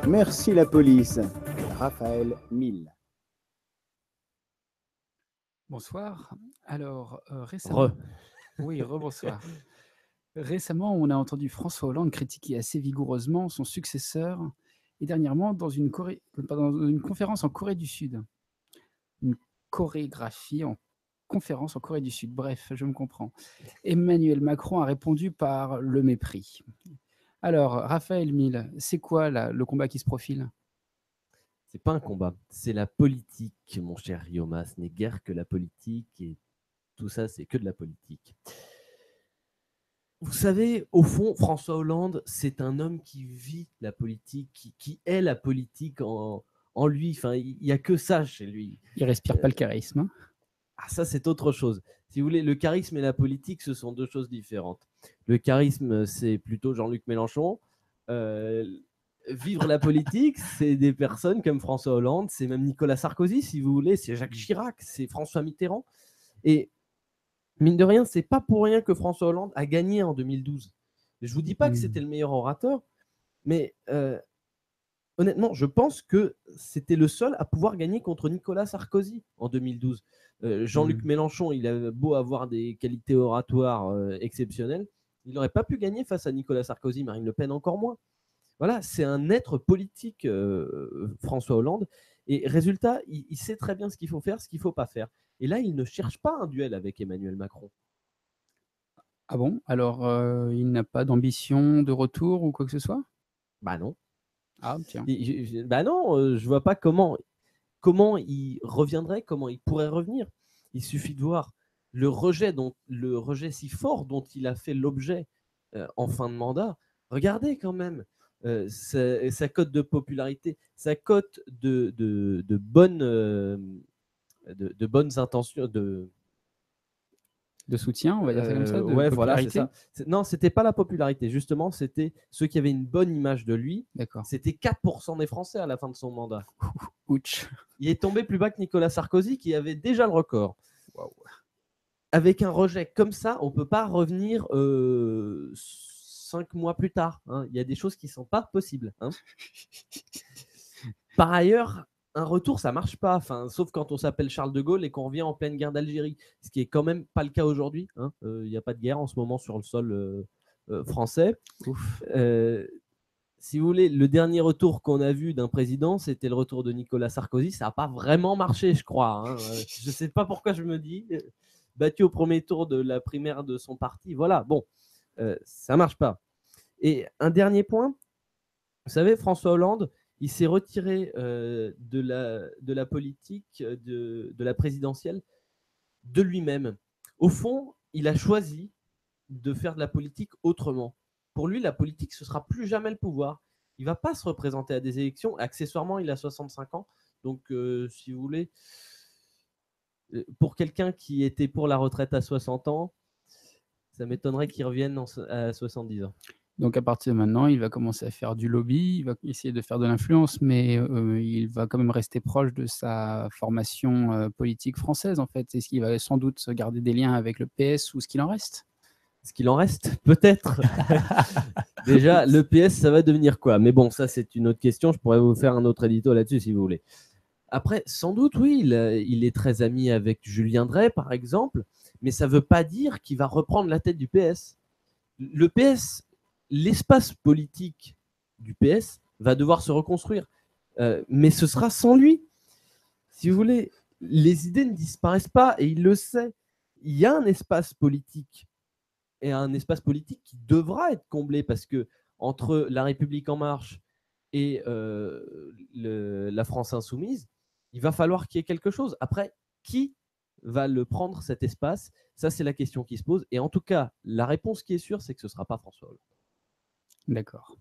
Merci la police. Raphaël Mille. Bonsoir. Alors, récemment, oui, rebonsoir. Récemment, on a entendu François Hollande critiquer assez vigoureusement son successeur et dernièrement dans une conférence en Corée du Sud. Une chorégraphie en conférence en Corée du Sud. Bref, je me comprends. Emmanuel Macron a répondu par le mépris. Alors, Raphaël Mille, c'est quoi le combat qui se profile? C'est pas un combat, c'est la politique, mon cher Yoma. Ce n'est guère que la politique et tout ça, c'est que de la politique. Vous savez, au fond, François Hollande, c'est un homme qui vit la politique, qui est la politique en lui. Enfin, il n'y a que ça chez lui. Il respire pas le charisme, hein? Ah, ça, c'est autre chose. Si vous voulez, le charisme et la politique, ce sont deux choses différentes. Le charisme, c'est plutôt Jean-Luc Mélenchon. Vivre la politique, c'est des personnes comme François Hollande, c'est même Nicolas Sarkozy, si vous voulez, c'est Jacques Chirac, c'est François Mitterrand. Et mine de rien, c'est pas pour rien que François Hollande a gagné en 2012. Je vous dis pas que c'était le meilleur orateur, mais honnêtement, je pense que c'était le seul à pouvoir gagner contre Nicolas Sarkozy en 2012. Jean-Luc Mélenchon, il a beau avoir des qualités oratoires exceptionnelles, il n'aurait pas pu gagner face à Nicolas Sarkozy, Marine Le Pen encore moins. Voilà, c'est un être politique, François Hollande. Et résultat, il sait très bien ce qu'il faut faire, ce qu'il ne faut pas faire. Et là, il ne cherche pas un duel avec Emmanuel Macron. Ah bon? Alors, il n'a pas d'ambition de retour ou quoi que ce soit? Bah non. Ah tiens. Bah non, je vois pas comment il reviendrait, comment il pourrait revenir. Il suffit de voir le rejet si fort dont il a fait l'objet en fin de mandat. Regardez quand même sa cote de popularité, sa cote de bonnes intentions, De soutien, on va dire ça comme ça, de ouais, voilà, c'est popularité? ça. Non, c'était pas la popularité. Justement, c'était ceux qui avaient une bonne image de lui. D'accord. C'était 4% des Français à la fin de son mandat. Ouch. Il est tombé plus bas que Nicolas Sarkozy, qui avait déjà le record. Waouh. Avec un rejet comme ça, on ne peut pas revenir 5 mois plus tard. Hein. Il y a des choses qui ne sont pas possibles. Hein. Par ailleurs, un retour, ça ne marche pas. Enfin, sauf quand on s'appelle Charles de Gaulle et qu'on revient en pleine guerre d'Algérie. Ce qui n'est quand même pas le cas aujourd'hui. Hein. Il n'y a pas de guerre en ce moment sur le sol français. Si vous voulez, le dernier retour qu'on a vu d'un président, c'était le retour de Nicolas Sarkozy. Ça n'a pas vraiment marché, je crois. Hein. Je ne sais pas pourquoi je me dis. Battu au premier tour de la primaire de son parti. Voilà, bon, ça ne marche pas. Et un dernier point, vous savez, François Hollande, il s'est retiré de la politique, de la présidentielle, de lui-même. Au fond, il a choisi de faire de la politique autrement. Pour lui, la politique, ce ne sera plus jamais le pouvoir. Il ne va pas se représenter à des élections. Accessoirement, il a 65 ans. Donc, si vous voulez, pour quelqu'un qui était pour la retraite à 60 ans, ça m'étonnerait qu'il revienne à 70 ans. Donc à partir de maintenant, il va commencer à faire du lobby, il va essayer de faire de l'influence, mais il va quand même rester proche de sa formation politique française, en fait. Est-ce qu'il va sans doute garder des liens avec le PS ou ce qu'il en reste? Ce qu'il en reste, peut-être. Déjà, le PS, ça va devenir quoi? Mais bon, ça, c'est une autre question. Je pourrais vous faire un autre édito là-dessus, si vous voulez. Après, sans doute, oui, il est très ami avec Julien Drey, par exemple, mais ça ne veut pas dire qu'il va reprendre la tête du PS. Le PS, l'espace politique du PS va devoir se reconstruire, mais ce sera sans lui. Si vous voulez, les idées ne disparaissent pas, et il le sait. Il y a un espace politique, et un espace politique qui devra être comblé, parce que entre La République En Marche et la France Insoumise, il va falloir qu'il y ait quelque chose. Après, qui va le prendre, cet espace? Ça, c'est la question qui se pose. Et en tout cas, la réponse qui est sûre, c'est que ce ne sera pas François Hollande. D'accord.